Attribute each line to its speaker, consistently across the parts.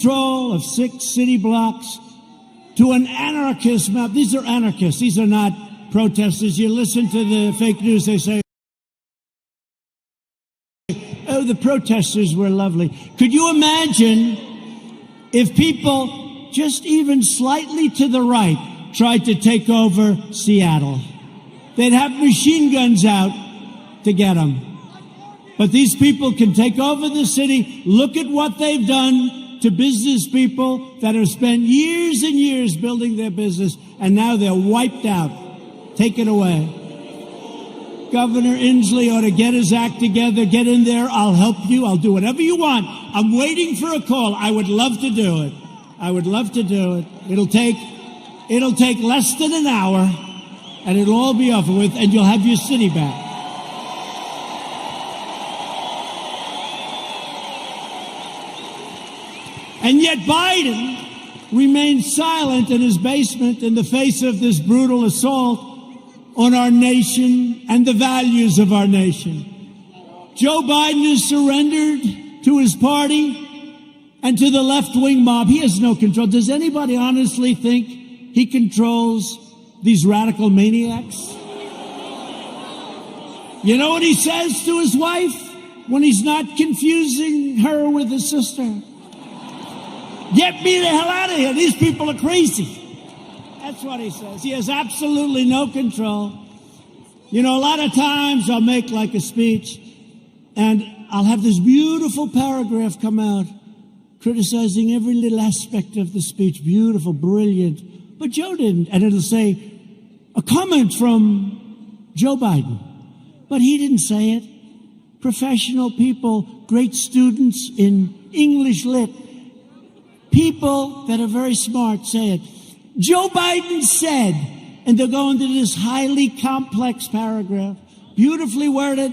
Speaker 1: control of 6 city blocks to an anarchist map. These are anarchists. These are not protesters. You listen to the fake news, they say, oh, the protesters were lovely. Could you imagine if people just even slightly to the right tried to take over Seattle? They'd have machine guns out to get them. But these people can take over the city. Look at what they've done to business people that have spent years and years building their business, and now they're wiped out. Take it away. Governor Inslee ought to get his act together. Get in there. I'll help you. I'll do whatever you want. I'm waiting for a call. I would love to do it. I would love to do it. It'll take less than an hour, and it'll all be over with, and you'll have your city back. And yet Biden remains silent in his basement in the face of this brutal assault on our nation and the values of our nation. Joe Biden has surrendered to his party and to the left-wing mob. He has no control. Does anybody honestly think he controls these radical maniacs? You know what he says to his wife when he's not confusing her with his sister? Get me the hell out of here. These people are crazy. That's what he says. He has absolutely no control. You know, a lot of times I'll make like a speech and I'll have this beautiful paragraph come out criticizing every little aspect of the speech. Beautiful, brilliant. But Joe didn't. And it'll say a comment from Joe Biden. But he didn't say it. Professional people, great students in English lit, people that are very smart say it. Joe Biden said, and they'll go into this highly complex paragraph, beautifully worded,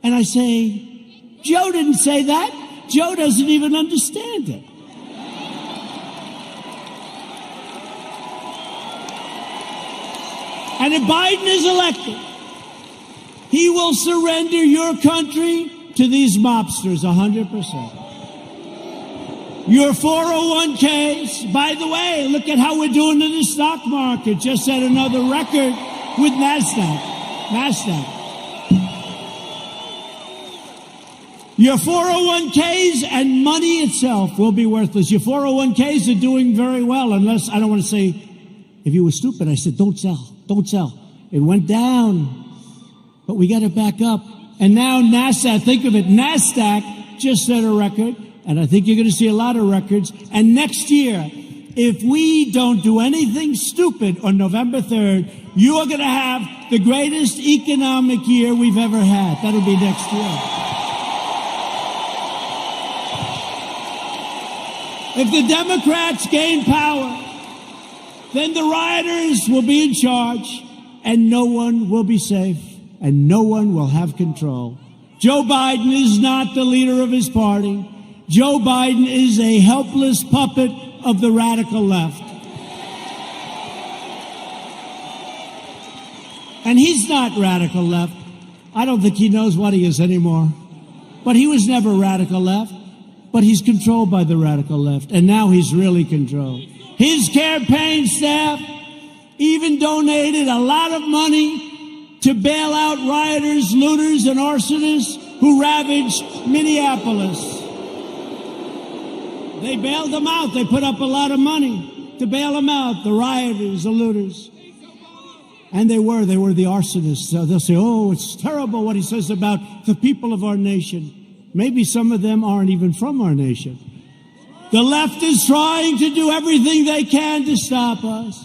Speaker 1: and I say, Joe didn't say that. Joe doesn't even understand it. And if Biden is elected, he will surrender your country to these mobsters 100%. Your 401ks, by the way, look at how we're doing in the stock market. Just set another record with NASDAQ. Your 401ks and money itself will be worthless. Your 401ks are doing very well, unless, I don't want to say, if you were stupid, I said, don't sell. It went down, but we got it back up. And now NASDAQ, think of it, NASDAQ just set a record. And I think you're going to see a lot of records. And next year, if we don't do anything stupid on November 3rd, you are going to have the greatest economic year we've ever had. That'll be next year. If the Democrats gain power, then the rioters will be in charge, and no one will be safe, and no one will have control. Joe Biden is not the leader of his party. Joe Biden is a helpless puppet of the radical left. And he's not radical left. I don't think he knows what he is anymore. But he was never radical left. But he's controlled by the radical left. And now he's really controlled. His campaign staff even donated a lot of money to bail out rioters, looters, and arsonists who ravaged Minneapolis. They bailed them out. They put up a lot of money to bail them out, the rioters, the looters. And they were the arsonists. So they'll say, oh, it's terrible what he says about the people of our nation. Maybe some of them aren't even from our nation. The left is trying to do everything they can to stop us.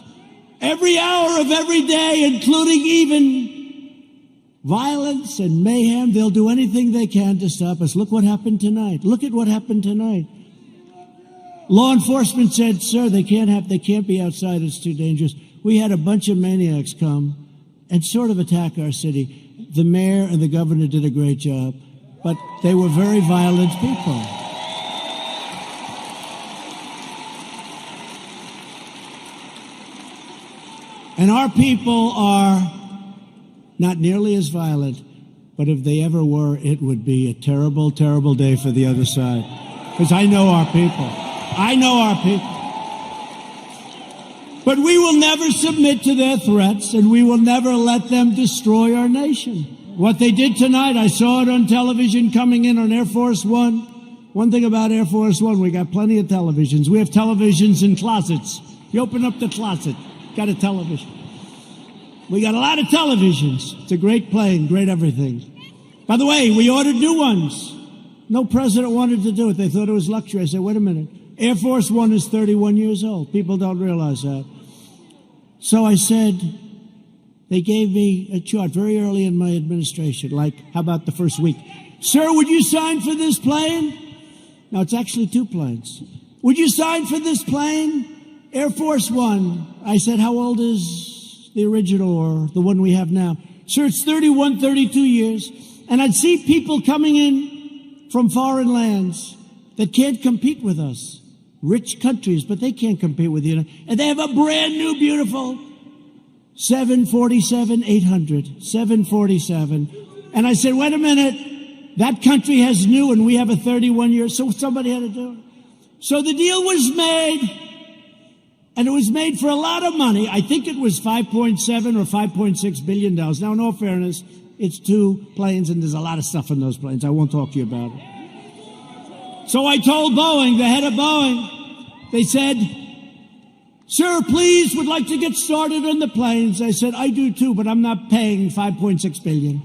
Speaker 1: Every hour of every day, including even violence and mayhem, they'll do anything they can to stop us. Look what happened tonight. Look at what happened tonight. Law enforcement said, sir, they can't be outside. It's too dangerous. We had a bunch of maniacs come and sort of attack our city. The mayor and the governor did a great job, but they were very violent people. And our people are not nearly as violent, but if they ever were, it would be a terrible, terrible day for the other side. Because I know our people. I know our people. But we will never submit to their threats, and we will never let them destroy our nation. What they did tonight, I saw it on television coming in on Air Force One. One thing about Air Force One, we got plenty of televisions. We have televisions in closets. You open up the closet, got a television. We got a lot of televisions. It's a great plane, great everything. By the way, we ordered new ones. No president wanted to do it. They thought it was luxury. I said, wait a minute. Air Force One is 31 years old. People don't realize that. So I said, they gave me a chart very early in my administration, like, how about the first week? Sir, would you sign for this plane? Now, it's actually two planes. Would you sign for this plane? Air Force One. I said, how old is the original or the one we have now? Sir, it's 31, 32 years. And I'd see people coming in from foreign lands that can't compete with us. Rich countries, but they can't compete with you. And they have a brand new, beautiful 747-800. 747. And I said, wait a minute. That country has new, and we have a 31 years. So somebody had to do it. So the deal was made, and it was made for a lot of money. I think it was $5.7 or $5.6 billion. Now, in all fairness, it's two planes, and there's a lot of stuff in those planes. I won't talk to you about it. So I told Boeing, the head of Boeing, they said, sir, please, would like to get started on the planes. I said, I do too, but I'm not paying $5.6 billion.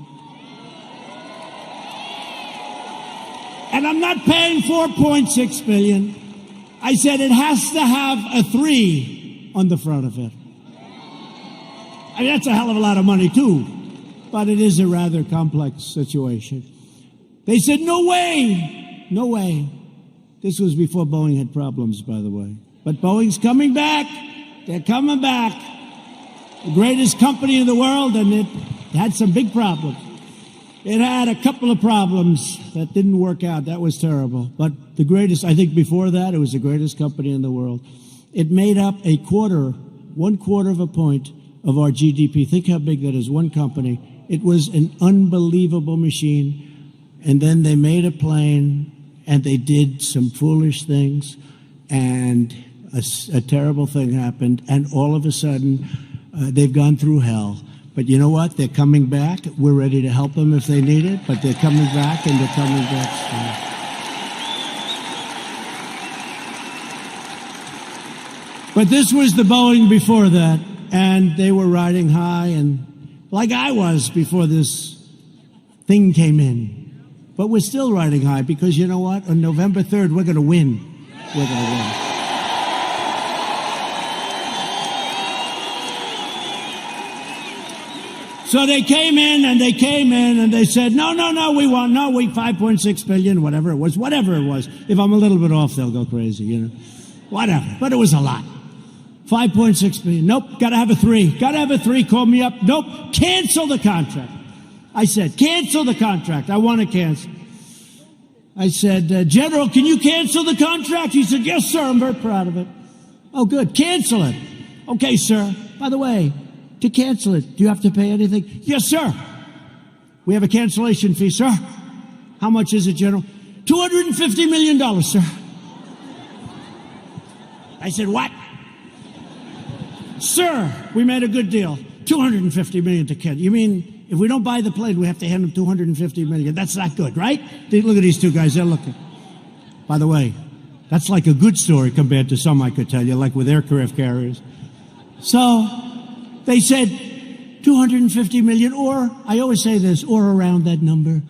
Speaker 1: And I'm not paying $4.6 billion. I said, it has to have a 3 on the front of it. I mean, that's a hell of a lot of money too, but it is a rather complex situation. They said, no way. No way. This was before Boeing had problems, by the way. But Boeing's coming back. They're coming back. The greatest company in the world, and it had some big problems. It had a couple of problems that didn't work out. That was terrible. But the greatest, I think before that, it was the greatest company in the world. It made up 1/4 of a point of our GDP. Think how big that is, one company. It was an unbelievable machine. And then they made a plane, and they did some foolish things, and a terrible thing happened, and all of a sudden, they've gone through hell. But you know what? They're coming back. We're ready to help them if they need it, but they're coming back, and they're coming back strong. But this was the Boeing before that, and they were riding high, and like I was before this thing came in. But we're still riding high because you know what? On November 3rd, we're going to win. We're going to win. So they came in and they said, no, we want, 5.6 billion, whatever it was. If I'm a little bit off, they'll go crazy, you know. Whatever. But it was a lot. 5.6 billion. Nope, gotta have a 3. Gotta have a 3. Call me up. Nope, cancel the contract. I said, cancel the contract. I want to cancel. I said, General, can you cancel the contract? He said, yes, sir. I'm very proud of it. Oh, good. Cancel it. Okay, sir. By the way, to cancel it, do you have to pay anything? Yes, sir. We have a cancellation fee, sir. How much is it, General? $250 million, sir. I said, what? Sir, we made a good deal. $250 million to cancel. You mean if we don't buy the plane, we have to hand them $250 million. That's not good, right? Look at these two guys. They're looking. By the way, that's like a good story compared to some I could tell you, like with aircraft carriers. So they said $250 million, or I always say this, or around that number,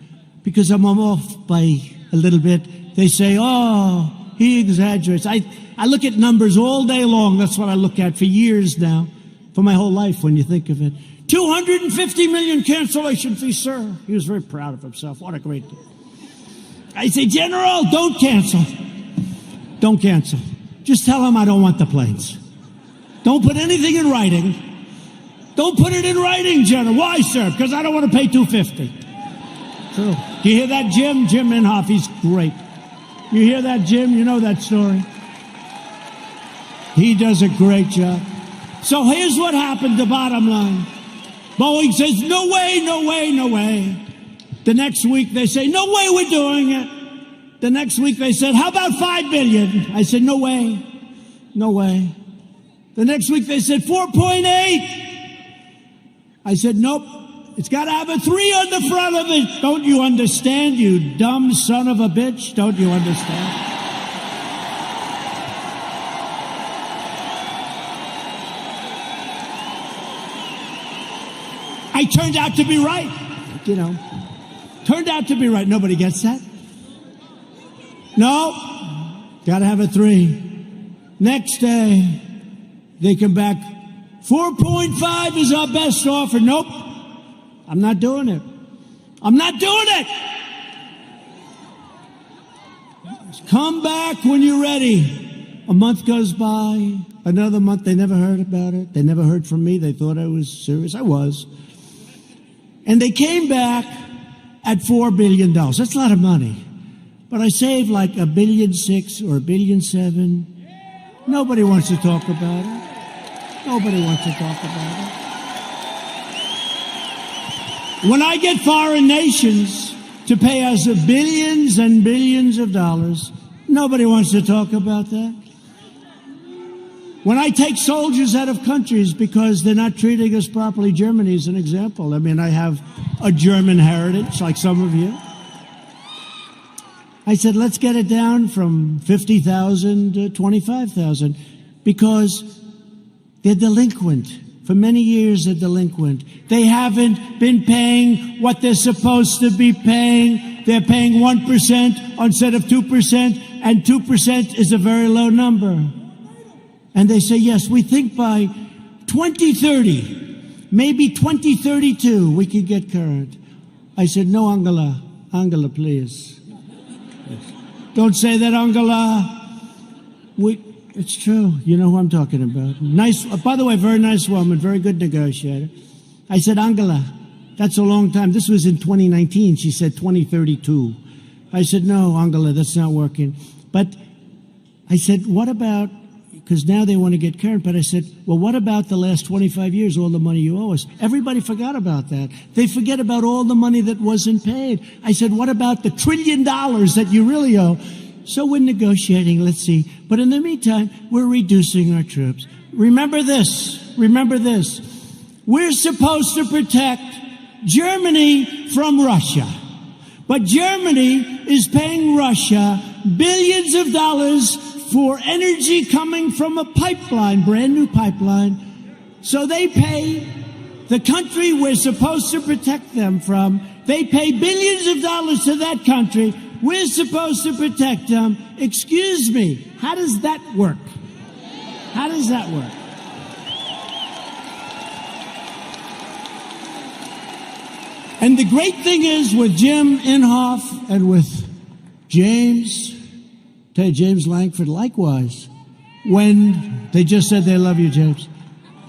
Speaker 1: because I'm off by a little bit. They say, oh, he exaggerates. I look at numbers all day long. That's what I look at for years now, for my whole life when you think of it. $250 million cancellation fee, sir. He was very proud of himself. What a great deal. I say, General, don't cancel. Don't cancel. Just tell him I don't want the planes. Don't put anything in writing. Don't put it in writing, General. Why, sir? Because I don't want to pay $250. True. Do you hear that, Jim? Jim Inhofe, he's great. You hear that, Jim? You know that story. He does a great job. So here's what happened, the bottom line. Boeing says, no way, no way, no way. The next week they say, no way we're doing it. The next week they said, how about $5 billion? I said, no way. No way. The next week they said 4.8. I said, nope. It's got to have a 3 on the front of it. Don't you understand, you dumb son of a bitch? Don't you understand? I turned out to be right. You know, turned out to be right. Nobody gets that. No, got to have a 3. Next day, they come back. 4.5 is our best offer. Nope. I'm not doing it. I'm not doing it. Come back when you're ready. A month goes by. Another month, they never heard about it. They never heard from me. They thought I was serious. I was. And they came back at $4 billion. That's a lot of money. But I saved like $1.6 billion or $1.7 billion. Nobody wants to talk about it. Nobody wants to talk about it. When I get foreign nations to pay us billions and billions of dollars, nobody wants to talk about that. When I take soldiers out of countries because they're not treating us properly, Germany is an example. I mean, I have a German heritage, like some of you. I said, let's get it down from 50,000 to 25,000 because they're delinquent. For many years, they're delinquent. They haven't been paying what they're supposed to be paying. They're paying 1% instead of 2%, and 2% is a very low number. And they say, yes, we think by 2030, maybe 2032, we could get current. I said, no, Angela. Angela, please. Don't say that, Angela. It's true. You know who I'm talking about. Nice, by the way, very nice woman, very good negotiator. I said, Angela, that's a long time. This was in 2019. She said 2032. I said, no, Angela, that's not working. But I said, what about, because now they want to get current, but I said, well, what about the last 25 years, all the money you owe us? Everybody forgot about that. They forget about all the money that wasn't paid. I said, what about the $1 trillion that you really owe? So we're negotiating, let's see. But in the meantime, we're reducing our troops. Remember this. Remember this. We're supposed to protect Germany from Russia. But Germany is paying Russia billions of dollars for energy coming from a pipeline, brand new pipeline. So they pay the country we're supposed to protect them from. They pay billions of dollars to that country. We're supposed to protect them. Excuse me, how does that work? How does that work? And the great thing is with Jim Inhofe and with James Langford, likewise, when they just said they love you, James.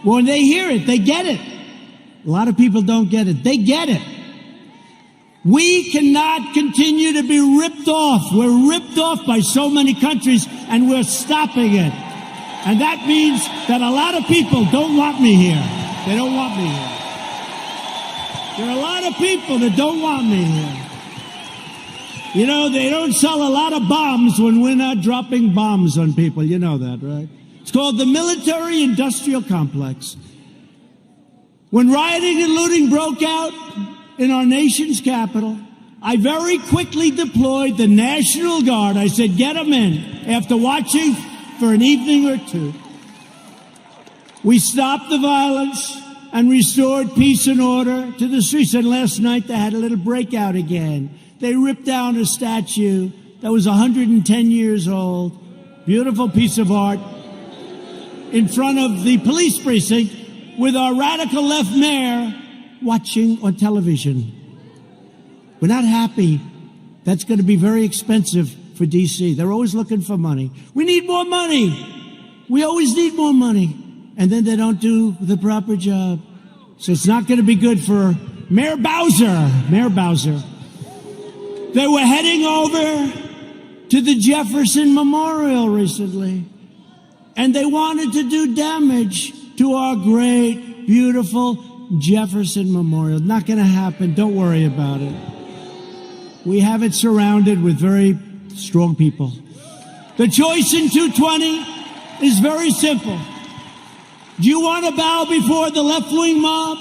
Speaker 1: When they hear it, they get it. A lot of people don't get it. They get it. We cannot continue to be ripped off. We're ripped off by so many countries, and we're stopping it. And that means that a lot of people don't want me here. They don't want me here. There are a lot of people that don't want me here. You know, they don't sell a lot of bombs when we're not dropping bombs on people. You know that, right? It's called the military-industrial complex. When rioting and looting broke out in our nation's capital, I very quickly deployed the National Guard. I said, get them in. After watching for an evening or two, we stopped the violence and restored peace and order to the streets. And last night they had a little breakout again. They ripped down a statue that was 110 years old, beautiful piece of art, in front of the police precinct with our radical left mayor watching on television. We're not happy. That's going to be very expensive for D.C. They're always looking for money. We need more money. We always need more money. And then they don't do the proper job. So it's not going to be good for Mayor Bowser. Mayor Bowser. They were heading over to the Jefferson Memorial recently, and they wanted to do damage to our great, beautiful Jefferson Memorial. Not going to happen. Don't worry about it. We have it surrounded with very strong people. The choice in 220 is very simple. Do you want to bow before the left-wing mob,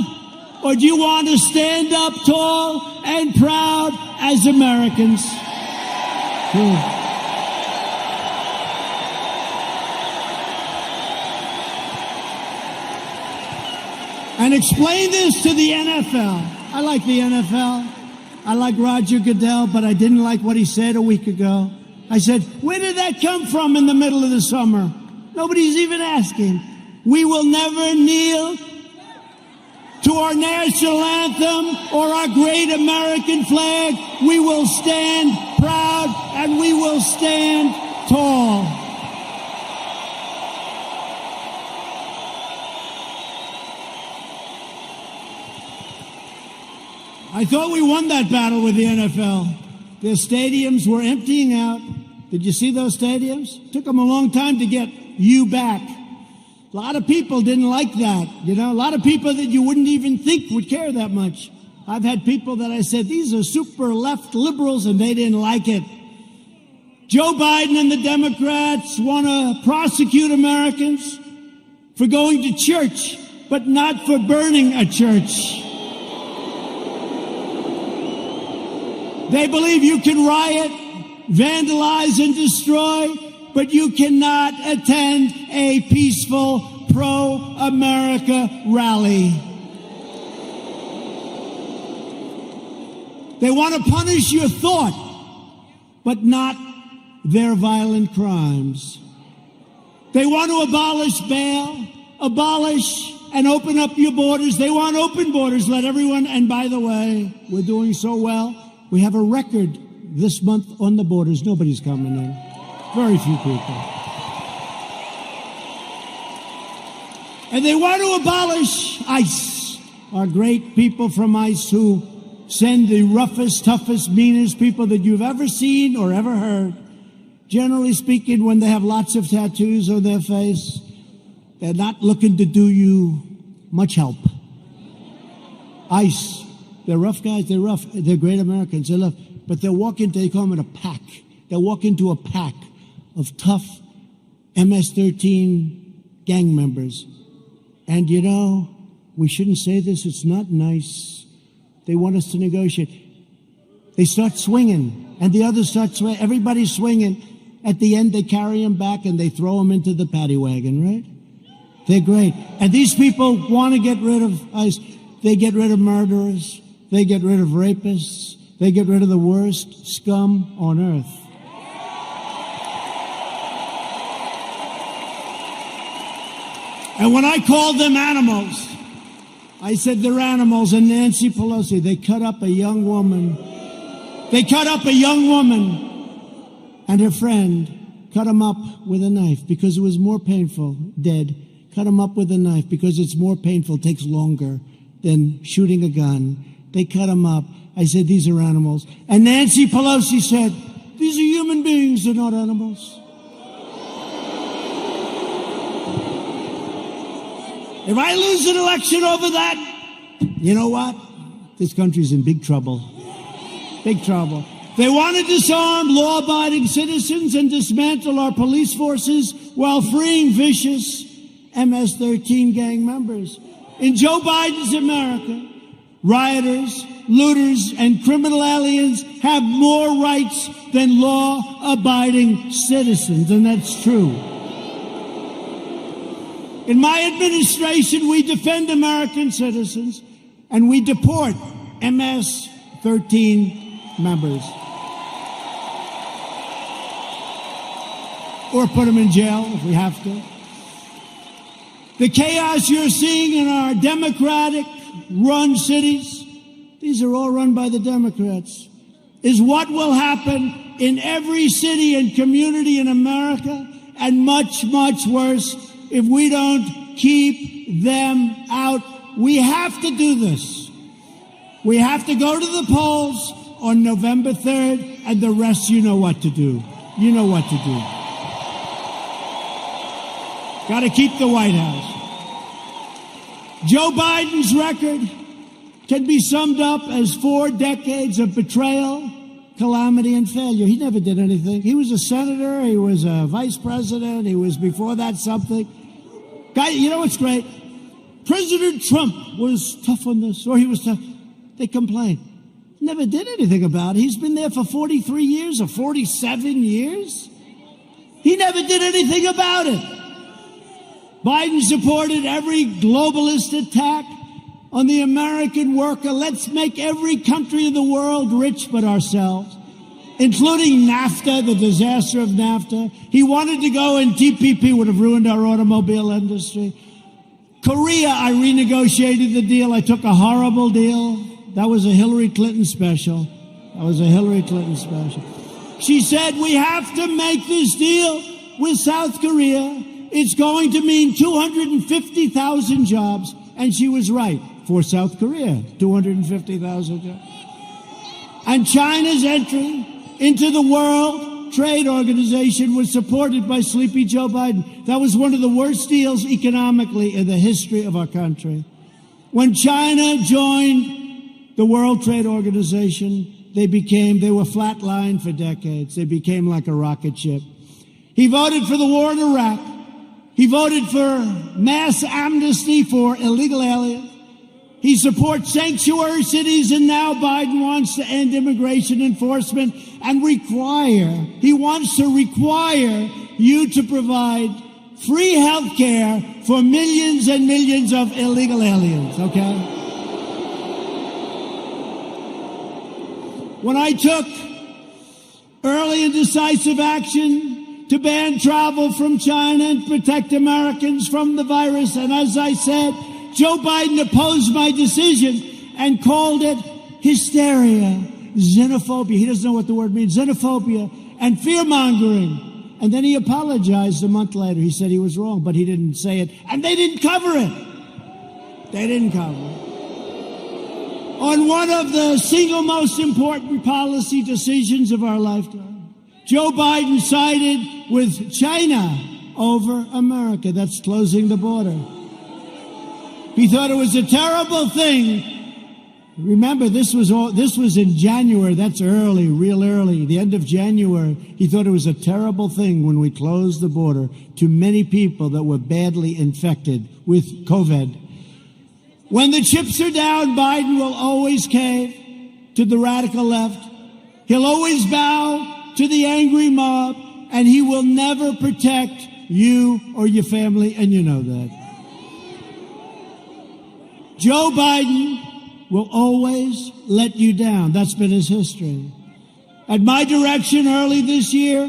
Speaker 1: or do you want to stand up tall and proud as Americans? And explain this to the NFL. I like the NFL. I like Roger Goodell, but I didn't like what he said a week ago. I said, where did that come from in the middle of the summer? Nobody's even asking. We will never kneel to our national anthem or our great American flag. We will stand proud and we will stand tall. I thought we won that battle with the NFL. Their stadiums were emptying out. Did you see those stadiums? Took them a long time to get you back. A lot of people didn't like that. You know, a lot of people that you wouldn't even think would care that much. I've had people that I said, these are super left liberals, and they didn't like it. Joe Biden and the Democrats want to prosecute Americans for going to church, but not for burning a church. They believe you can riot, vandalize, and destroy, but you cannot attend a peaceful pro-America rally. They want to punish your thought, but not their violent crimes. They want to abolish bail, abolish and open up your borders. They want open borders, let everyone, and by the way, we're doing so well. We have a record this month on the borders. Nobody's coming in. Very few people. And they want to abolish ICE. Our great people from ICE who send the roughest, toughest, meanest people that you've ever seen or ever heard. Generally speaking, when they have lots of tattoos on their face, they're not looking to do you much help. ICE. They're rough guys, they're rough, they're great Americans, they love, but they call them in a pack. They walk into a pack of tough MS-13 gang members. And you know, we shouldn't say this, it's not nice. They want us to negotiate. They start swinging, and the others start swinging, everybody's swinging. At the end, they carry them back and they throw them into the paddy wagon, right? They're great. And these people want to get rid of ICE. They get rid of murderers. They get rid of rapists. They get rid of the worst scum on earth. And when I called them animals, I said they're animals. And Nancy Pelosi, they cut up a young woman. They cut up a young woman and her friend cut them up with a knife because it was more painful, dead. Cut them up with a knife because it's more painful, takes longer than shooting a gun. They cut them up. I said, these are animals. And Nancy Pelosi said, these are human beings, they're not animals. If I lose an election over that, you know what? This country's in big trouble. Big trouble. They want to disarm law-abiding citizens and dismantle our police forces while freeing vicious MS-13 gang members. In Joe Biden's America, rioters, looters, and criminal aliens have more rights than law-abiding citizens, and that's true. In my administration, we defend American citizens, and we deport MS-13 members. Or put them in jail if we have to. The chaos you're seeing in our Democratic-run cities, these are all run by the Democrats, is what will happen in every city and community in America, and much, much worse if we don't keep them out. We have to do this. We have to go to the polls on November 3rd, and the rest, you know what to do. You know what to do. Got to keep the White House. Joe Biden's record can be summed up as 4 decades of betrayal, calamity and failure. He never did anything. He was a senator. He was a vice president. He was before that something. Guy, you know what's great? President Trump was tough on this, or he was tough. They complained. Never did anything about it. He's been there for 43 years or 47 years. He never did anything about it. Biden supported every globalist attack on the American worker. Let's make every country in the world rich but ourselves, including NAFTA, the disaster of NAFTA. He wanted to go, and TPP would have ruined our automobile industry. Korea, I renegotiated the deal. I took a horrible deal. That was a Hillary Clinton special. She said, we have to make this deal with South Korea. It's going to mean 250,000 jobs. And she was right. For South Korea, 250,000 jobs. And China's entry into the World Trade Organization was supported by sleepy Joe Biden. That was one of the worst deals economically in the history of our country. When China joined the World Trade Organization, they were flatlined for decades. They became like a rocket ship. He voted for the war in Iraq. He voted for mass amnesty for illegal aliens. He supports sanctuary cities, and now Biden wants to end immigration enforcement and he wants to require you to provide free health care for millions and millions of illegal aliens, okay? When I took early and decisive action to ban travel from China and protect Americans from the virus, and as I said, Joe Biden opposed my decision and called it hysteria, xenophobia. He doesn't know what the word means, xenophobia, and fear-mongering. And then he apologized a month later. He said he was wrong, but he didn't say it. And they didn't cover it. On one of the single most important policy decisions of our lifetime, Joe Biden sided with China over America. That's closing the border. He thought it was a terrible thing. Remember, this was in January. That's early, real early, the end of January. He thought it was a terrible thing when we closed the border to many people that were badly infected with COVID. When the chips are down, Biden will always cave to the radical left. He'll always bow to the angry mob, and he will never protect you or your family, and you know that. Joe Biden will always let you down. That's been his history. At my direction early this year,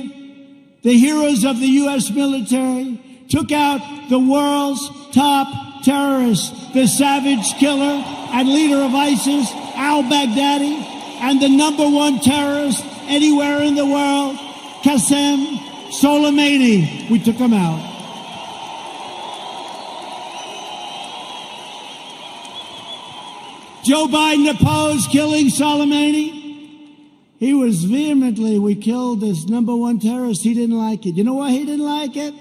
Speaker 1: the heroes of the U.S. military took out the world's top terrorist, the savage killer and leader of ISIS, al-Baghdadi, and the number one terrorist anywhere in the world, Qasem Soleimani. We took him out. Joe Biden opposed killing Soleimani. He was we killed this number one terrorist. He didn't like it. You know why he didn't like it?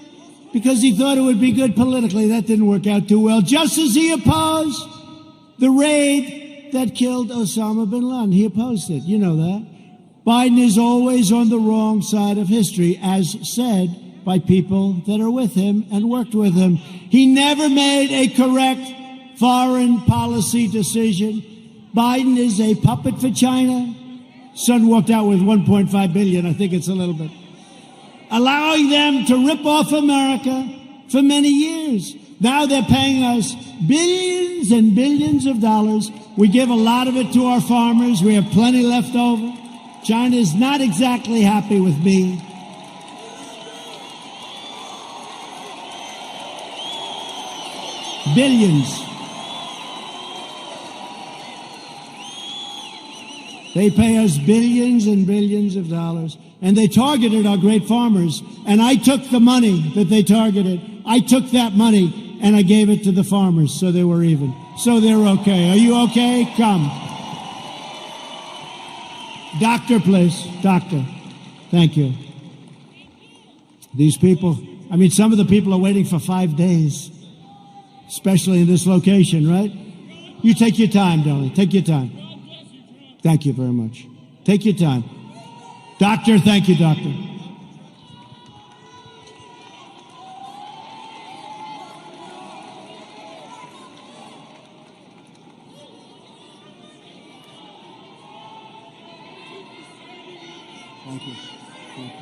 Speaker 1: Because he thought it would be good politically. That didn't work out too well. Just as he opposed the raid that killed Osama bin Laden. He opposed it. You know that. Biden is always on the wrong side of history, as said by people that are with him and worked with him. He never made a correct foreign policy decision. Biden is a puppet for China. Son walked out with $1.5 billion. I think it's a little bit. Allowing them to rip off America for many years. Now they're paying us billions and billions of dollars. We give a lot of it to our farmers. We have plenty left over. China is not exactly happy with me. Billions. They pay us billions and billions of dollars, and they targeted our great farmers. And I took the money that they targeted. I took that money and I gave it to the farmers, so they were even. So they're okay. Are you okay? Come. Doctor, please. Doctor. Thank you. These people, some of the people are waiting for 5 days, especially in this location, right? You take your time, darling. Take your time. Thank you very much. Take your time. Doctor, thank you, doctor. Thank you. Thank you.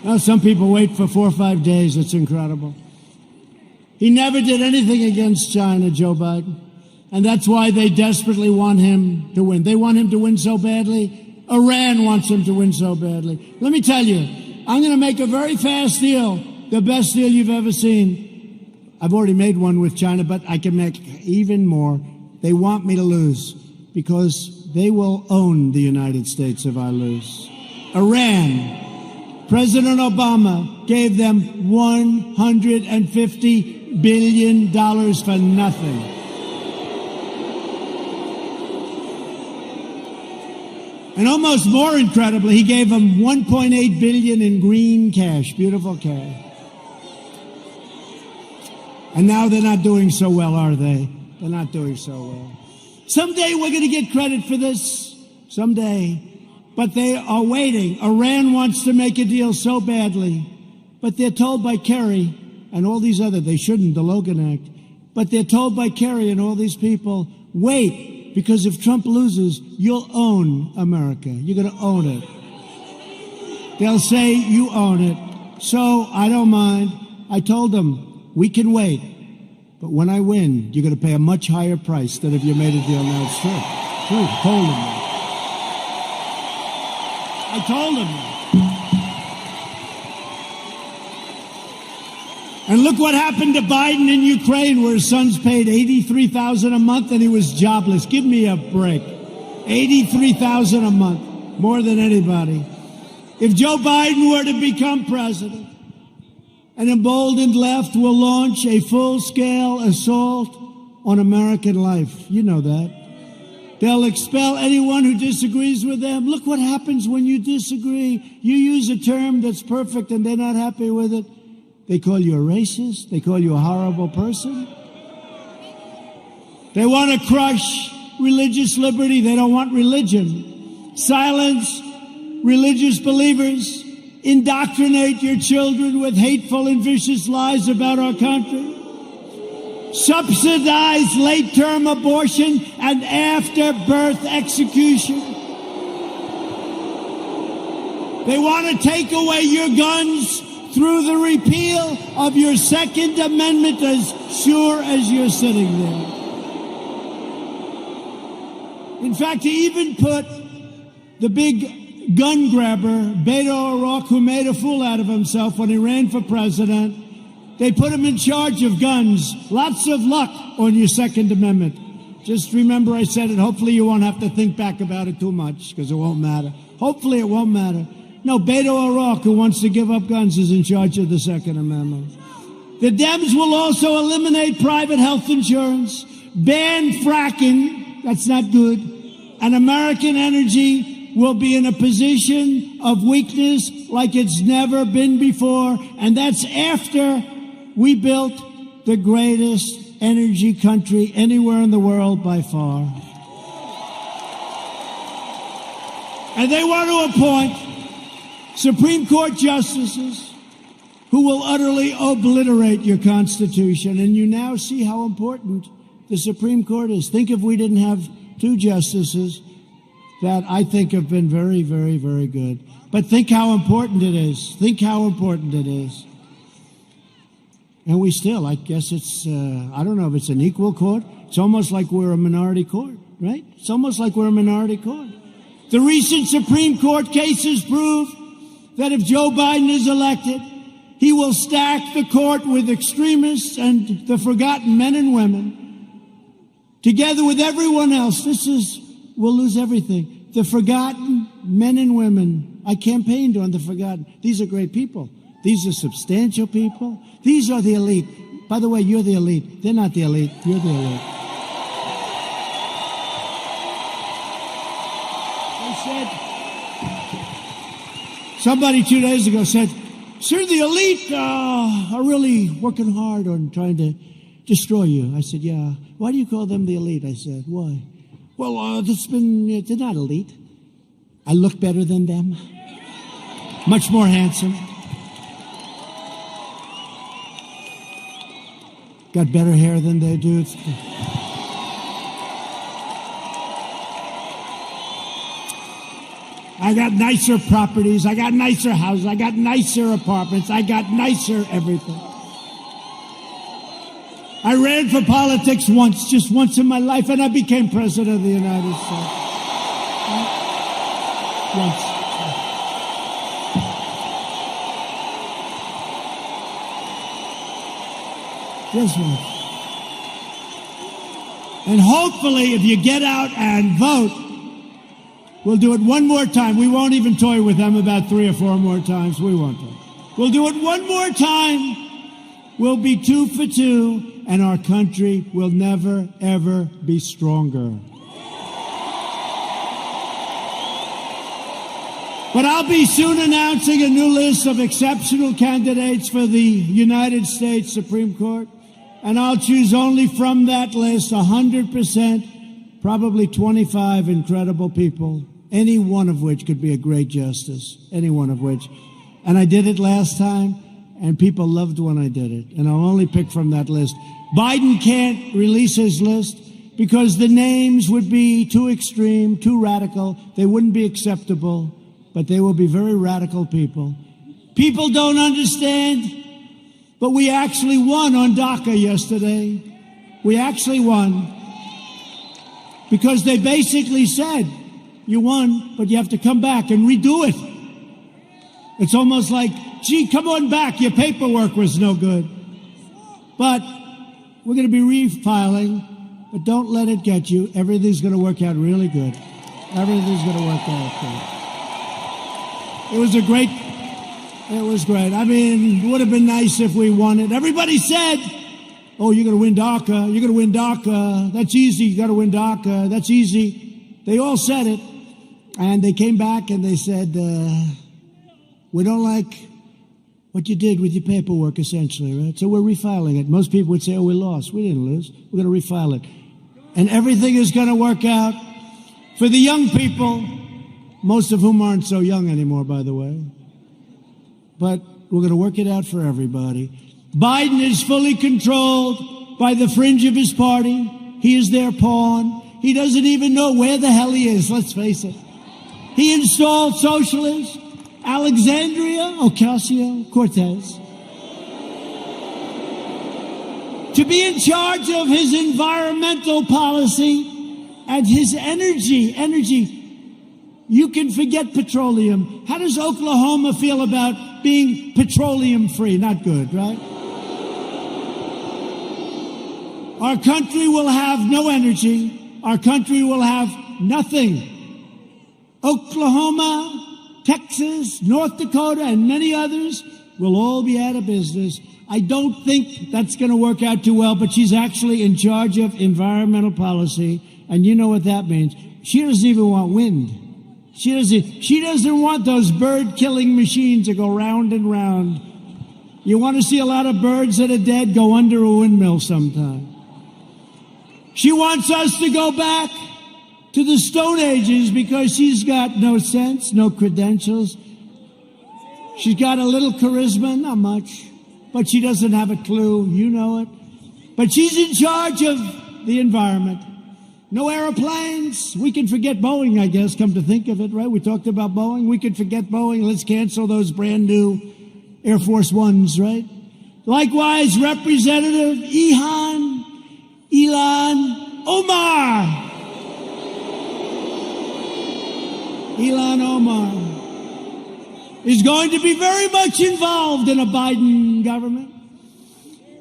Speaker 1: Now, some people wait for 4 or 5 days. It's incredible. He never did anything against China, Joe Biden. And that's why they desperately want him to win. They want him to win so badly. Iran wants him to win so badly. Let me tell you, I'm going to make a very fast deal, the best deal you've ever seen. I've already made one with China, but I can make even more. They want me to lose because they will own the United States if I lose. Iran. President Obama gave them $150 billion for nothing. And almost more incredibly, he gave them $1.8 billion in green cash, beautiful cash. And now they're not doing so well, are they? They're not doing so well. Someday we're going to get credit for this. Someday. But they are waiting. Iran wants to make a deal so badly. But they're told by Kerry and all these other, they shouldn't, the Logan Act. But they're told by Kerry and all these people, wait, because if Trump loses, you'll own America. You're going to own it. They'll say you own it. So I don't mind. I told them, we can wait. But when I win, you're going to pay a much higher price than if you made a deal now. It's true. True. I told them that. I told him that. And look what happened to Biden in Ukraine, where his son's paid $83,000 a month and he was jobless. Give me a break. $83,000 a month, more than anybody. If Joe Biden were to become president, an emboldened left will launch a full-scale assault on American life. You know that. They'll expel anyone who disagrees with them. Look what happens when you disagree. You use a term that's perfect and they're not happy with it. They call you a racist. They call you a horrible person. They want to crush religious liberty. They don't want religion. Silence religious believers. Indoctrinate your children with hateful and vicious lies about our country. Subsidize late-term abortion and after-birth execution. They want to take away your guns through the repeal of your Second Amendment as sure as you're sitting there. In fact, he even put the big gun grabber, Beto O'Rourke, who made a fool out of himself when he ran for president, they put him in charge of guns. Lots of luck on your Second Amendment. Just remember I said it. Hopefully you won't have to think back about it too much, because it won't matter. Hopefully it won't matter. No, Beto O'Rourke, who wants to give up guns, is in charge of the Second Amendment. The Dems will also eliminate private health insurance, ban fracking, that's not good, and American energy will be in a position of weakness like it's never been before, and that's after we built the greatest energy country anywhere in the world by far. And they want to appoint Supreme Court justices who will utterly obliterate your Constitution. And you now see how important the Supreme Court is. Think if we didn't have two justices that I think have been very, very, very good. But think how important it is. Think how important it is. And we still, I guess it's, I don't know if it's an equal court. It's almost like we're a minority court, right? It's almost like we're a minority court. The recent Supreme Court cases prove that if Joe Biden is elected, he will stack the court with extremists and the forgotten men and women. Together with everyone else, we'll lose everything. The forgotten men and women. I campaigned on the forgotten. These are great people. These are substantial people. These are the elite. By the way, you're the elite. They're not the elite. You're the elite. Somebody 2 days ago said, sir, the elite are really working hard on trying to destroy you. I said, yeah. Why do you call them the elite? I said, why? Well, they're not elite. I look better than them. Much more handsome. Got better hair than they do. I got nicer properties. I got nicer houses. I got nicer apartments. I got nicer everything. I ran for politics once, just once in my life, and I became president of the United States. Once. Just once. And hopefully, if you get out and vote, we'll do it one more time. We won't even toy with them about 3 or 4 more times. We won't. We'll do it one more time. We'll be 2 for 2. And our country will never, ever be stronger. But I'll be soon announcing a new list of exceptional candidates for the United States Supreme Court. And I'll choose only from that list 100%, probably 25 incredible people, any one of which could be a great justice, any one of which. And I did it last time, and people loved when I did it. And I'll only pick from that list. Biden can't release his list because the names would be too extreme, too radical. They wouldn't be acceptable, but they will be very radical people. People don't understand, but we actually won on DACA yesterday. We actually won because they basically said, you won, but you have to come back and redo it. It's almost like, gee, come on back. Your paperwork was no good. But we're going to be refiling, but don't let it get you. Everything's going to work out really good. Everything's going to work out good. It was great. I mean, it would have been nice if we won it. Everybody said, oh, you're going to win DACA. You're going to win DACA. That's easy. You got to win DACA. That's easy. They all said it. And they came back and they said, we don't like what you did with your paperwork, essentially, right? So we're refiling it. Most people would say, oh, we lost. We didn't lose. We're going to refile it. And everything is going to work out for the young people, most of whom aren't so young anymore, by the way. But we're going to work it out for everybody. Biden is fully controlled by the fringe of his party. He is their pawn. He doesn't even know where the hell he is, let's face it. He installed socialists. Alexandria Ocasio-Cortez to be in charge of his environmental policy and his energy. You can forget petroleum. How does Oklahoma feel about being petroleum free? Not good, right? Our country will have no energy. Our country will have nothing. Oklahoma, Texas, North Dakota, and many others will all be out of business. I don't think that's going to work out too well, but she's actually in charge of environmental policy, and you know what that means. She doesn't even want wind. She doesn't want those bird-killing machines to go round and round. You want to see a lot of birds that are dead? Go under a windmill sometime. She wants us to go back to the Stone Ages because she's got no sense, no credentials. She's got a little charisma, not much, but she doesn't have a clue. You know it. But she's in charge of the environment. No airplanes. We can forget Boeing, I guess, come to think of it, right? We talked about Boeing. We could forget Boeing. Let's cancel those brand new Air Force Ones, right? Likewise, Representative Ilhan Omar is going to be very much involved in a Biden government.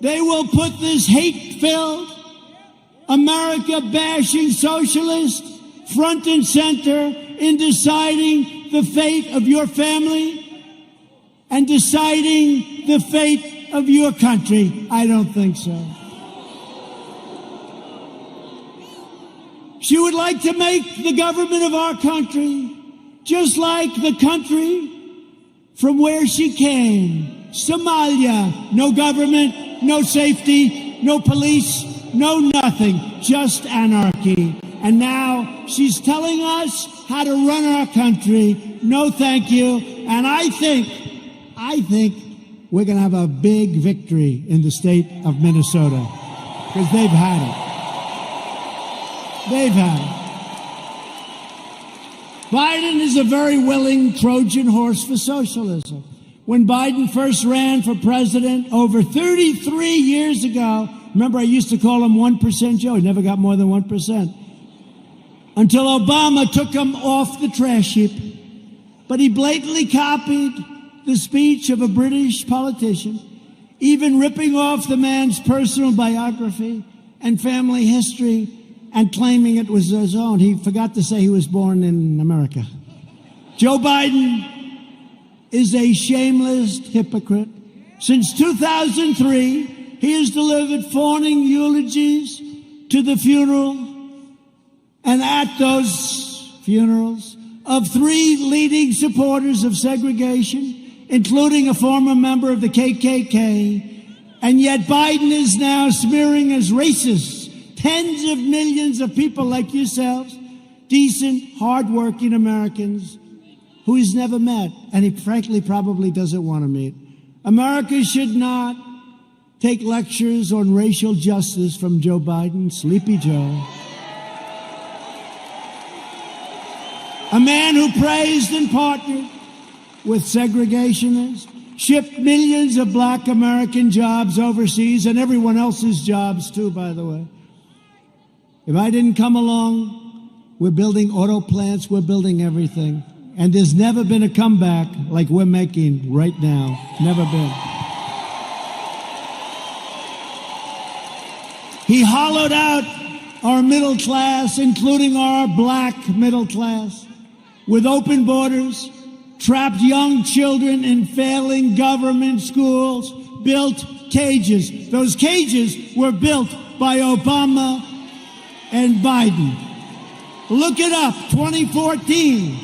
Speaker 1: They will put this hate-filled, America-bashing socialist front and center in deciding the fate of your family and deciding the fate of your country. I don't think so. She would like to make the government of our country just like the country from where she came, Somalia. No government, no safety, no police, no nothing, just anarchy. And now she's telling us how to run our country. No thank you. And I think we're going to have a big victory in the state of Minnesota, because they've had it. They've had it. Biden is a very willing Trojan horse for socialism. When Biden first ran for president over 33 years ago, remember I used to call him 1% Joe. He never got more than 1%. Until Obama took him off the trash heap. But he blatantly copied the speech of a British politician, even ripping off the man's personal biography and family history and claiming it was his own. He forgot to say he was born in America. Joe Biden is a shameless hypocrite. Since 2003, he has delivered fawning eulogies to the funeral and at those funerals of three leading supporters of segregation, including a former member of the KKK. And yet Biden is now smearing as racist tens of millions of people like yourselves, decent, hardworking Americans who he's never met, and he frankly probably doesn't want to meet. America should not take lectures on racial justice from Joe Biden, Sleepy Joe. A man who praised and partnered with segregationists, shipped millions of black American jobs overseas, and everyone else's jobs too, by the way. If I didn't come along, we're building auto plants, we're building everything. And there's never been a comeback like we're making right now. Never been. He hollowed out our middle class, including our black middle class, with open borders, trapped young children in failing government schools, built cages. Those cages were built by Obama and Biden. Look it up, 2014.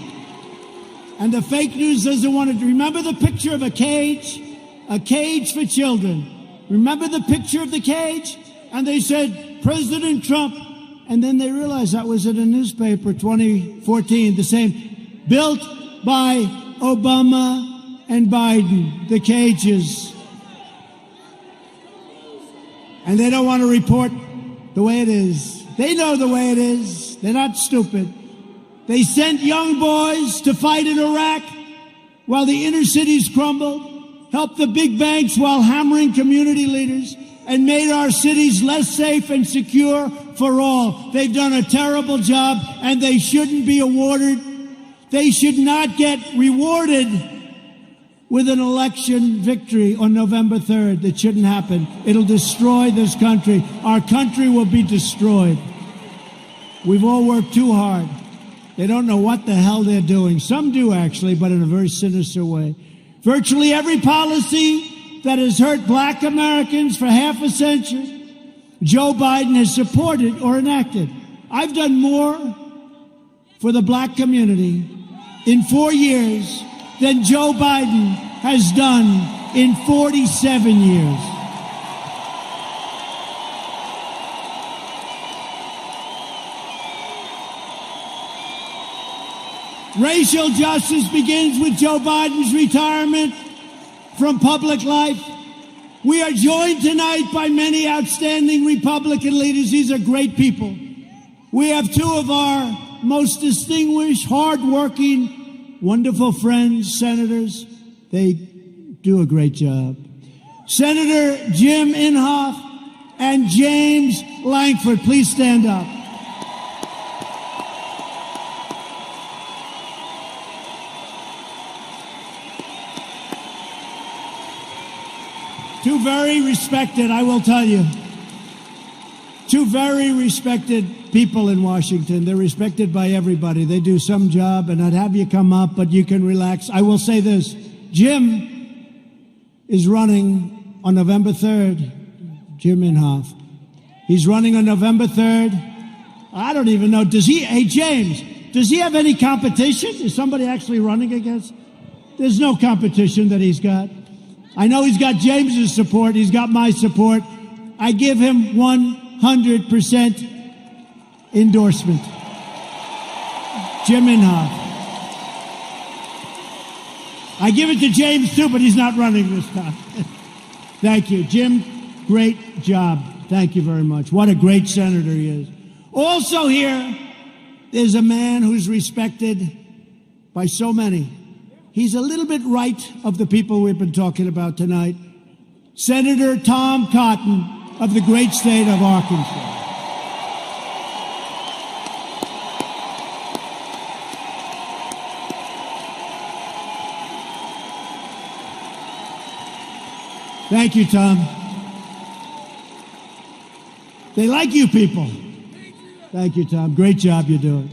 Speaker 1: And the fake news doesn't want to. Remember the picture of a cage? A cage for children. Remember the picture of the cage? And they said, President Trump. And then they realized that was in a newspaper, 2014, the same. Built by Obama and Biden, the cages. And they don't want to report the way it is. They know the way it is. They're not stupid. They sent young boys to fight in Iraq while the inner cities crumbled, helped the big banks while hammering community leaders, and made our cities less safe and secure for all. They've done a terrible job, and they shouldn't be awarded. They should not get rewarded with an election victory on November 3rd. That shouldn't happen. It'll destroy this country. Our country will be destroyed. We've all worked too hard. They don't know what the hell they're doing. Some do, actually, but in a very sinister way. Virtually every policy that has hurt black Americans for half a century, Joe Biden has supported or enacted. I've done more for the black community in 4 years than Joe Biden has done in 47 years. Racial justice begins with Joe Biden's retirement from public life. We are joined tonight by many outstanding Republican leaders. These are great people. We have two of our most distinguished, hardworking, wonderful friends, senators. They do a great job. Senator Jim Inhofe and James Lankford, please stand up. Two very respected, I will tell you, two very respected people in Washington. They're respected by everybody. They do some job, and I'd have you come up, but you can relax. I will say this. Jim is running on November 3rd. Jim Inhofe. He's running on November 3rd. I don't even know. Hey, James, does he have any competition? Is somebody actually running against? There's no competition that he's got. I know he's got James's support. He's got my support. I give him 100% endorsement. Jim Inhofe. I give it to James, too, but he's not running this time. Thank you. Jim, great job. Thank you very much. What a great senator he is. Also here is a man who's respected by so many. He's a little bit right of the people we've been talking about tonight. Senator Tom Cotton of the great state of Arkansas. Thank you, Tom. They like you people. Thank you, Tom. Great job you're doing.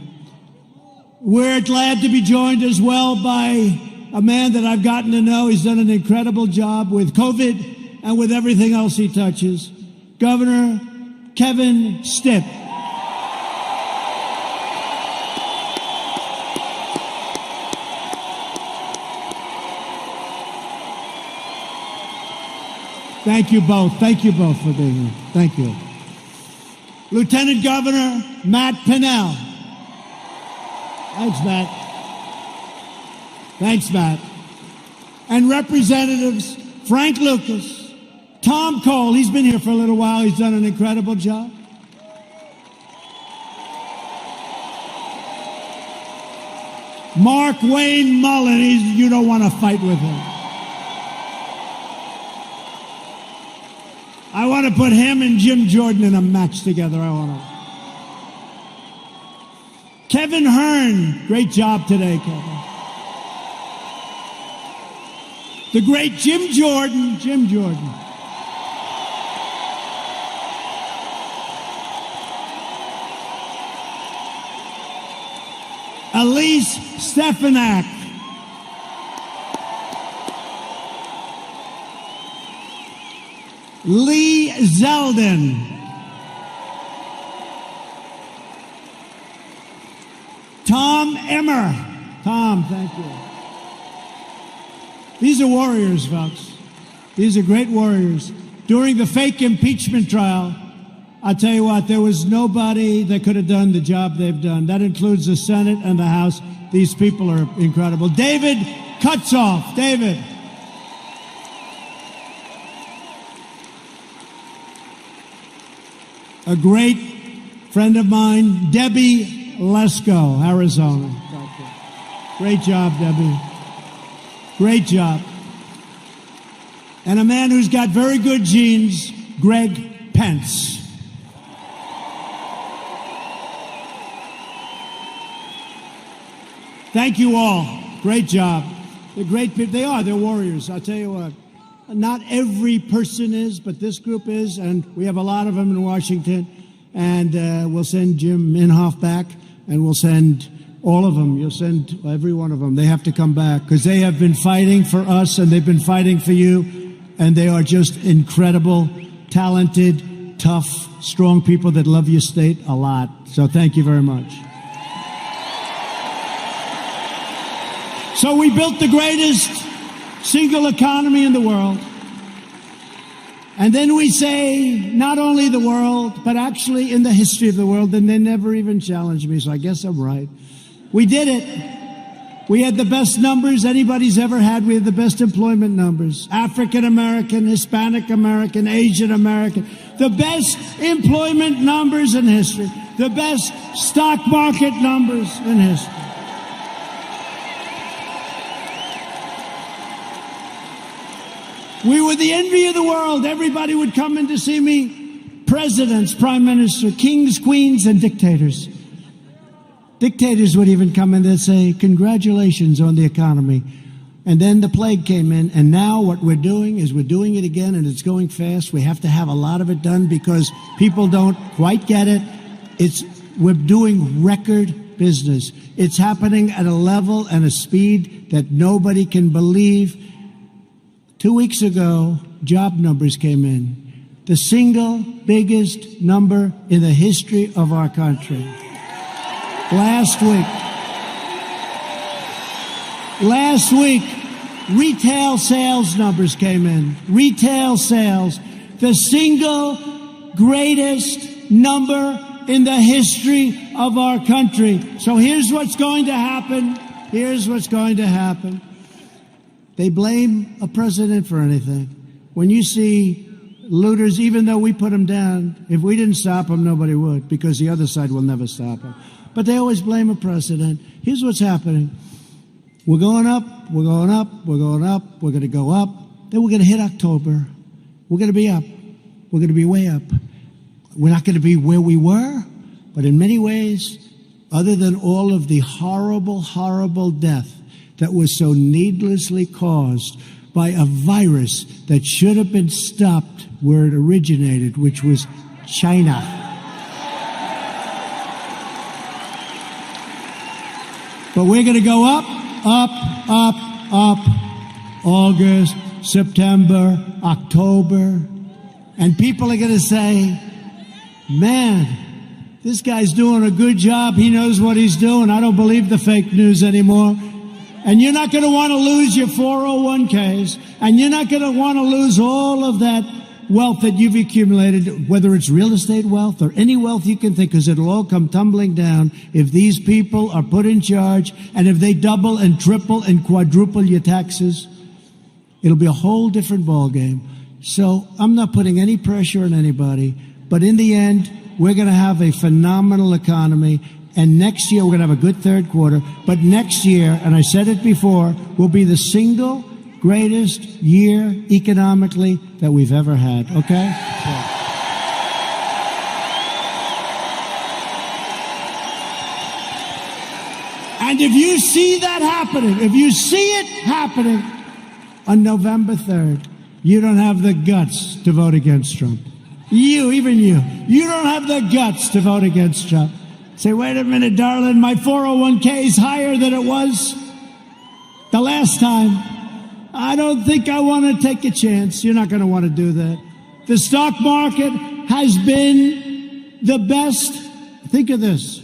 Speaker 1: We're glad to be joined as well by a man that I've gotten to know. He's done an incredible job with COVID and with everything else he touches. Governor Kevin Stitt. Thank you both. Thank you both for being here. Thank you. Lieutenant Governor Matt Pinnell. Thanks, Matt. Thanks, Matt. And Representatives Frank Lucas, Tom Cole. He's been here for a little while. He's done an incredible job. Mark Wayne Mullen. You don't want to fight with him. I want to put him and Jim Jordan in a match together. I want to. Kevin Hearn. Great job today, Kevin. The great Jim Jordan. Jim Jordan. Elise Stefanak. Lee Zeldin. Tom Emmer. Tom, thank you. These are warriors, folks. These are great warriors. During the fake impeachment trial, I'll tell you what, there was nobody that could have done the job they've done. That includes the Senate and the House. These people are incredible. David Kutzoff. David. A great friend of mine, Debbie Lesko, Arizona. Great job, Debbie. Great job. And a man who's got very good genes, Greg Pence. Thank you all. Great job. They're great people. They are. They're warriors. I'll tell you what. Not every person is, but this group is, and we have a lot of them in Washington. And we'll send Jim Inhofe back, and we'll send all of them. You'll send every one of them. They have to come back because they have been fighting for us, and they've been fighting for you, and they are just incredible, talented, tough, strong people that love your state a lot. So thank you very much. So we built the greatest single economy in the world. And then we say, not only the world, but actually in the history of the world, and they never even challenged me, so I guess I'm right. We did it. We had the best numbers anybody's ever had. We had the best employment numbers. African American, Hispanic American, Asian American. The best employment numbers in history. The best stock market numbers in history. We were the envy of the world. Everybody would come in to see me. Presidents, prime minister, kings, queens, and dictators. Dictators would even come in and say, congratulations on the economy. And then the plague came in, and now what we're doing is we're doing it again, and it's going fast. We have to have a lot of it done because people don't quite get it. We're doing record business. It's happening at a level and a speed that nobody can believe. 2 weeks ago, job numbers came in. The single biggest number in the history of our country. Last week, Retail sales numbers came in. Retail sales, the single greatest number in the history of our country. So here's what's going to happen. Here's what's going to happen. They blame a president for anything. When you see looters, even though we put them down, if we didn't stop them, nobody would, because the other side will never stop them. But they always blame a president. Here's what's happening. We're going up, we're going up, we're going up, we're going to go up. Then we're going to hit October. We're going to be up. We're going to be way up. We're not going to be where we were, but in many ways, other than all of the horrible, horrible death that was so needlessly caused by a virus that should have been stopped where it originated, which was China. But we're going to go up, up, up, up, August, September, October, and people are going to say, man, this guy's doing a good job. He knows what he's doing. I don't believe the fake news anymore. And you're not going to want to lose your 401ks, and you're not going to want to lose all of that wealth that you've accumulated, whether it's real estate wealth or any wealth you can think, because it'll all come tumbling down if these people are put in charge, and if they double and triple and quadruple your taxes. It'll be a whole different ballgame. So I'm not putting any pressure on anybody, but in the end, we're going to have a phenomenal economy. And next year, we're going to have a good third quarter. But next year, and I said it before, will be the single greatest year economically that we've ever had. Okay? And if you see that happening, if you see it happening on November 3rd, you don't have the guts to vote against Trump. Even you don't have the guts to vote against Trump. Say, wait a minute, darling, my 401k is higher than it was the last time. I don't think I want to take a chance. You're not going to want to do that. The stock market has been the best. Think of this.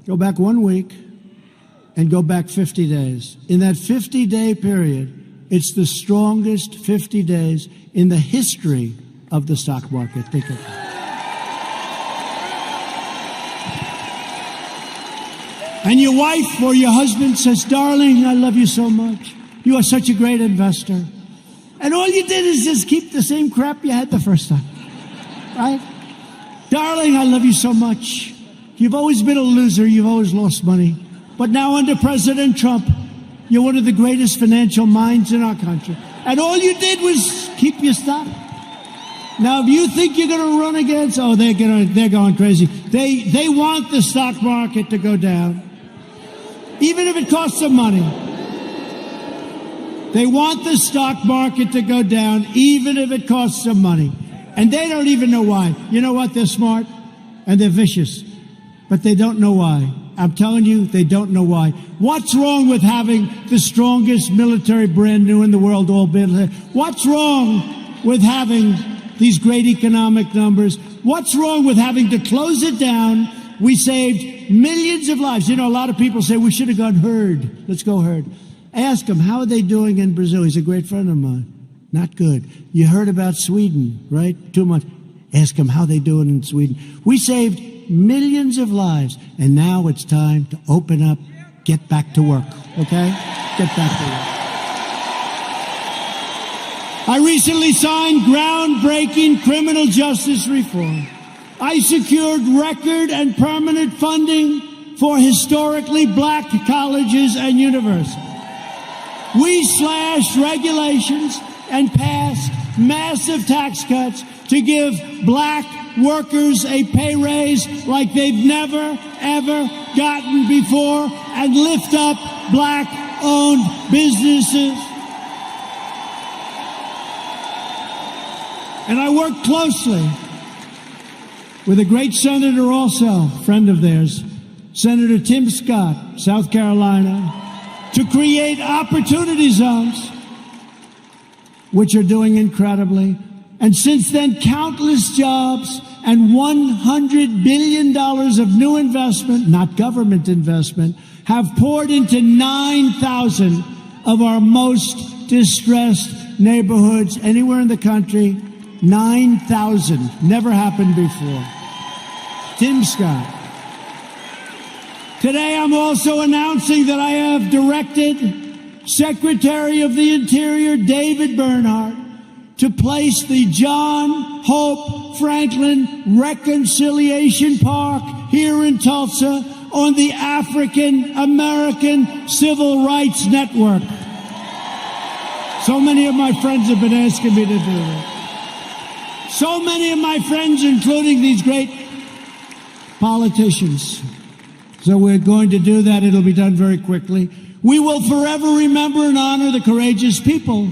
Speaker 1: Go back 1 week and go back 50 days. In that 50-day period, it's the strongest 50 days in the history of the stock market. Think of it. And your wife or your husband says, darling, I love you so much. You are such a great investor. And all you did is just keep the same crap you had the first time. Right? Darling, I love you so much. You've always been a loser. You've always lost money. But now under President Trump, you're one of the greatest financial minds in our country. And all you did was keep your stock. Now, if you think you're going to run against, they're going crazy. They want the stock market to go down. Even if it costs them money. They want the stock market to go down, even if it costs them money. And they don't even know why. You know what? They're smart and they're vicious. But they don't know why. I'm telling you, they don't know why. What's wrong with having the strongest military brand new in the world all built? What's wrong with having these great economic numbers? What's wrong with having to close it down? We saved millions of lives. You know, a lot of people say we should have gone herd. Let's go herd. Ask him, how are they doing in Brazil? He's a great friend of mine. Not good. You heard about Sweden, right? 2 months. Ask him how they doing in Sweden. We saved millions of lives, and now it's time to open up, get back to work, okay? Get back to work. I recently signed groundbreaking criminal justice reform. I secured record and permanent funding for historically black colleges and universities. We slashed regulations and passed massive tax cuts to give black workers a pay raise like they've never, ever gotten before, and lift up black-owned businesses. And I worked closely with a great senator also, friend of theirs, Senator Tim Scott, South Carolina, to create opportunity zones, which are doing incredibly. And since then, countless jobs and $100 billion of new investment, not government investment, have poured into 9,000 of our most distressed neighborhoods anywhere in the country. 9,000. Never happened before. Tim Scott. Today I'm also announcing that I have directed Secretary of the Interior David Bernhardt to place the John Hope Franklin Reconciliation Park here in Tulsa on the African American Civil Rights Network. So many of my friends have been asking me to do that. So many of my friends, including these great politicians. So we're going to do that. It'll be done very quickly. We will forever remember and honor the courageous people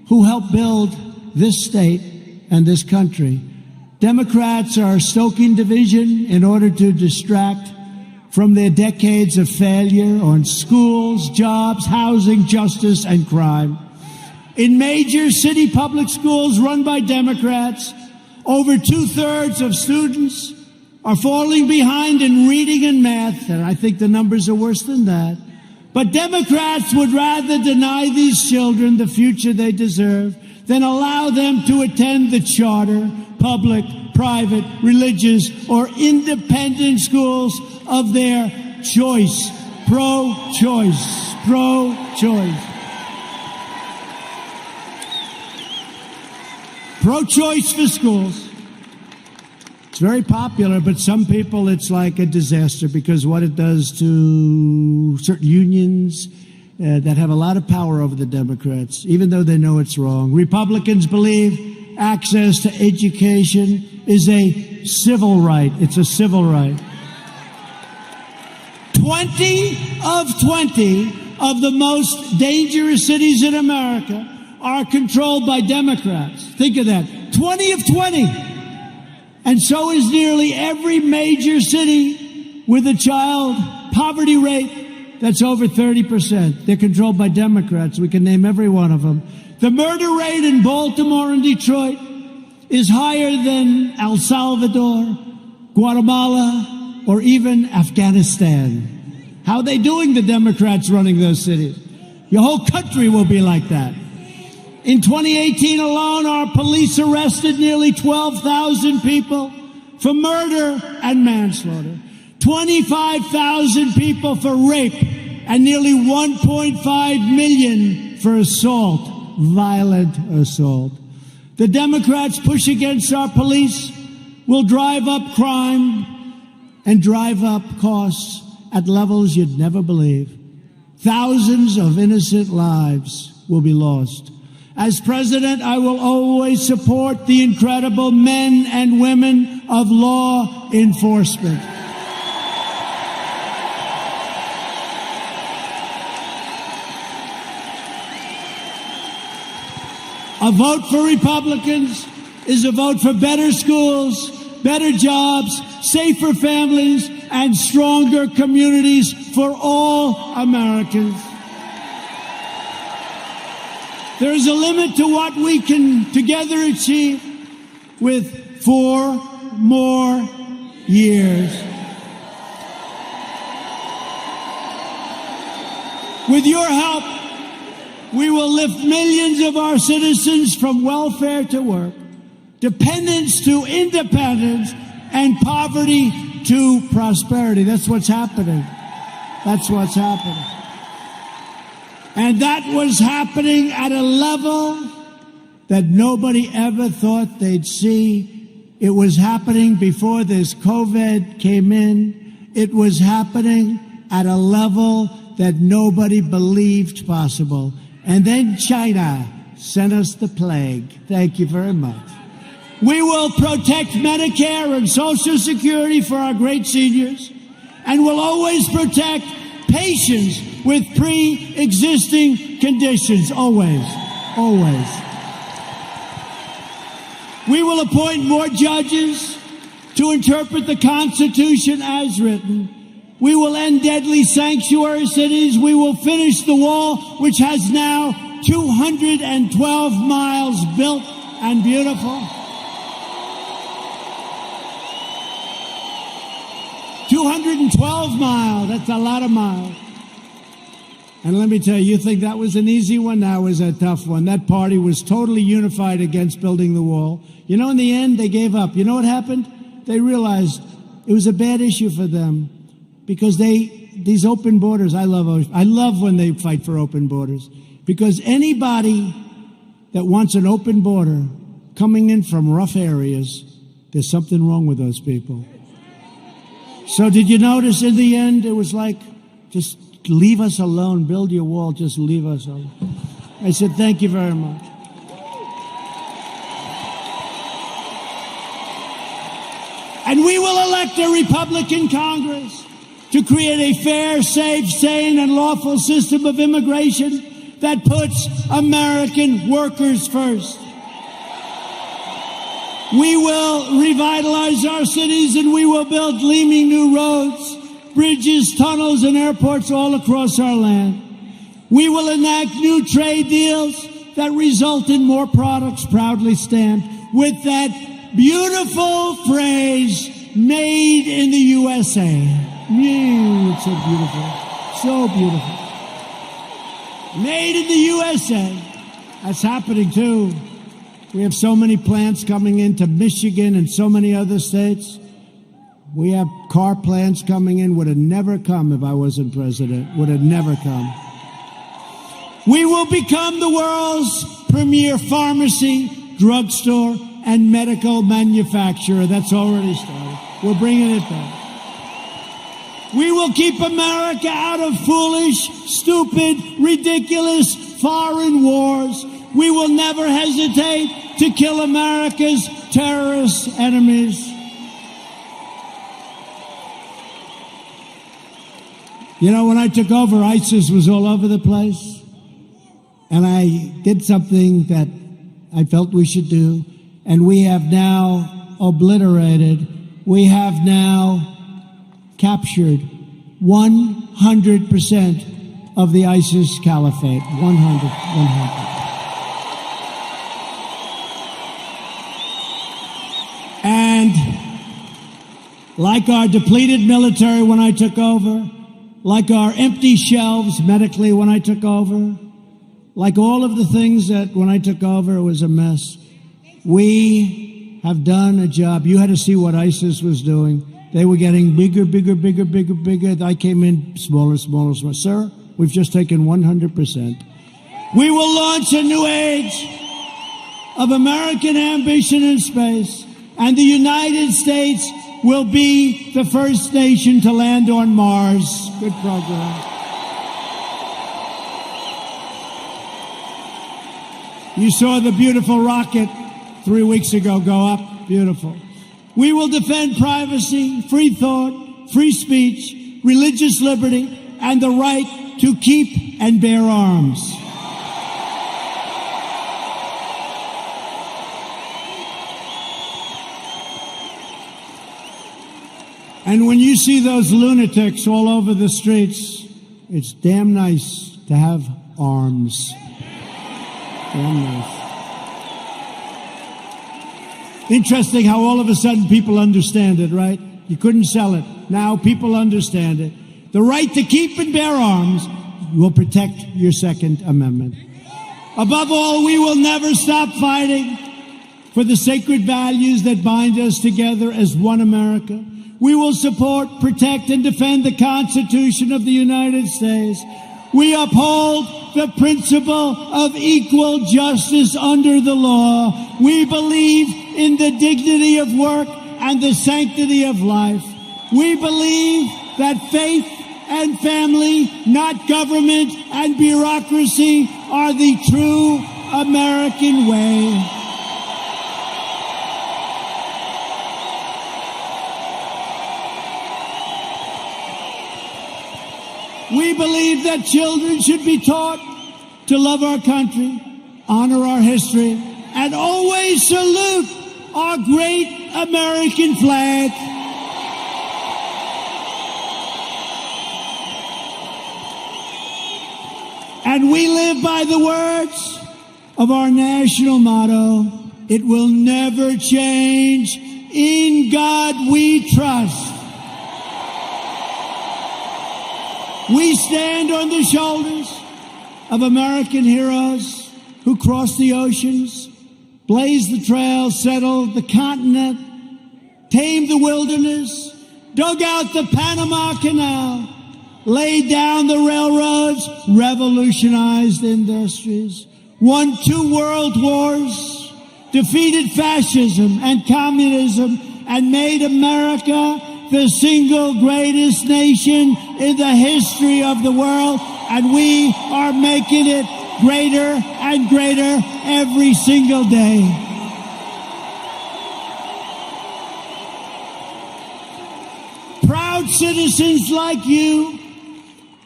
Speaker 1: who helped build this state and this country. Democrats are stoking division in order to distract from their decades of failure on schools, jobs, housing, justice, and crime. In major city public schools run by Democrats, over 2/3 of students are falling behind in reading and math, and I think the numbers are worse than that. But Democrats would rather deny these children the future they deserve than allow them to attend the charter, public, private, religious, or independent schools of their choice. Pro-choice. Pro-choice. Pro-choice for schools. It's very popular, but some people it's like a disaster because what it does to certain unions that have a lot of power over the Democrats, even though they know it's wrong. Republicans believe access to education is a civil right. It's a civil right. 20 of the most dangerous cities in America are controlled by Democrats. Think of that. 20 of 20. And so is nearly every major city with a child poverty rate that's over 30%. They're controlled by Democrats. We can name every one of them. The murder rate in Baltimore and Detroit is higher than El Salvador, Guatemala, or even Afghanistan. How are they doing, the Democrats running those cities? Your whole country will be like that. In 2018 alone, our police arrested nearly 12,000 people for murder and manslaughter, 25,000 people for rape, and nearly 1.5 million for assault, violent assault. The Democrats' push against our police will drive up crime and drive up costs at levels you'd never believe. Thousands of innocent lives will be lost. As president, I will always support the incredible men and women of law enforcement. A vote for Republicans is a vote for better schools, better jobs, safer families, and stronger communities for all Americans. There is a limit to what we can together achieve with 4 more years. With your help, we will lift millions of our citizens from welfare to work, dependence to independence, and poverty to prosperity. That's what's happening. That's what's happening. And that was happening at a level that nobody ever thought they'd see. It was happening before this COVID came in. It was happening at a level that nobody believed possible. And then China sent us the plague. Thank you very much. We will protect Medicare and Social Security for our great seniors, and will always protect patients with pre-existing conditions. Always. Always. We will appoint more judges to interpret the Constitution as written. We will end deadly sanctuary cities. We will finish the wall, which has now 212 miles built and beautiful. 212 miles. That's a lot of miles. And let me tell you, you think that was an easy one? That was a tough one. That party was totally unified against building the wall. You know, in the end, they gave up. You know what happened? They realized it was a bad issue for them because these open borders, I love when they fight for open borders, because anybody that wants an open border coming in from rough areas, there's something wrong with those people. So did you notice in the end, it was like, just leave us alone, build your wall, just leave us alone. I said, thank you very much. And we will elect a Republican Congress to create a fair, safe, sane, and lawful system of immigration that puts American workers first. We will revitalize our cities, and we will build gleaming new roads, bridges, tunnels, and airports all across our land. We will enact new trade deals that result in more products proudly stamped with that beautiful phrase, made in the USA. It's so beautiful. So beautiful. Made in the USA. That's happening too. We have so many plants coming into Michigan and so many other states. We have car plants coming in. Would have never come if I wasn't president. Would have never come. We will become the world's premier pharmacy, drugstore, and medical manufacturer. That's already started. We're bringing it back. We will keep America out of foolish, stupid, ridiculous foreign wars. We will never hesitate to kill America's terrorist enemies. You know, when I took over, ISIS was all over the place. And I did something that I felt we should do. And we have now obliterated, we have now captured 100% of the ISIS caliphate. 100. And like our depleted military when I took over, like our empty shelves medically when I took over, like all of the things that when I took over it was a mess, we have done a job. You had to see what ISIS was doing. They were getting bigger. I came in smaller. Sir, we've just taken 100%. We will launch a new age of American ambition in space, and the United States will be the first nation to land on Mars. Good program. You saw the beautiful rocket 3 weeks ago go up. Beautiful. We will defend privacy, free thought, free speech, religious liberty, and the right to keep and bear arms. And when you see those lunatics all over the streets, it's damn nice to have arms. Damn nice. Interesting how all of a sudden people understand it, right? You couldn't sell it. Now people understand it. The right to keep and bear arms will protect your Second Amendment. Above all, we will never stop fighting for the sacred values that bind us together as one America. We will support, protect, and defend the Constitution of the United States. We uphold the principle of equal justice under the law. We believe in the dignity of work and the sanctity of life. We believe that faith and family, not government and bureaucracy, are the true American way. We believe that children should be taught to love our country, honor our history, and always salute our great American flag. And we live by the words of our national motto, it will never change. In God we trust. We stand on the shoulders of American heroes who crossed the oceans, blazed the trails, settled the continent, tamed the wilderness, dug out the Panama Canal, laid down the railroads, revolutionized industries, won 2 world wars, defeated fascism and communism, and made America the single greatest nation in the history of the world. And we are making it greater and greater every single day. Proud citizens like you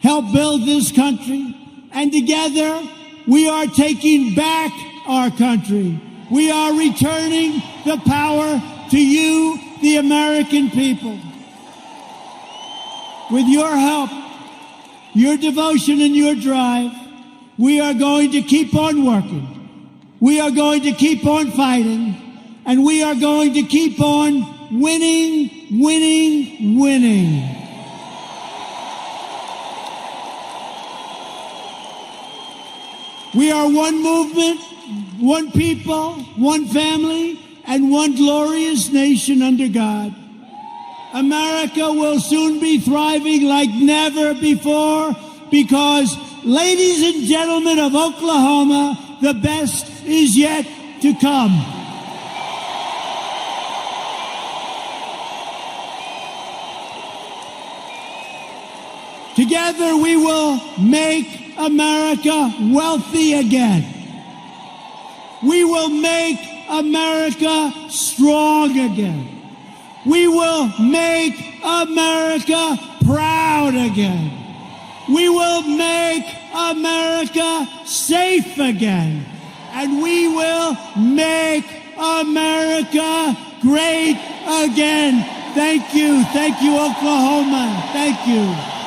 Speaker 1: help build this country, and together we are taking back our country. We are returning the power to you, the American people. With your help, your devotion, and your drive, we are going to keep on working. We are going to keep on fighting, and we are going to keep on winning, winning, winning. We are one movement, one people, one family, and one glorious nation under God. America will soon be thriving like never before because, ladies and gentlemen of Oklahoma, the best is yet to come. Together we will make America wealthy again. We will make America strong again. We will make America proud again. We will make America safe again. And we will make America great again. Thank you. Thank you, Oklahoma. Thank you.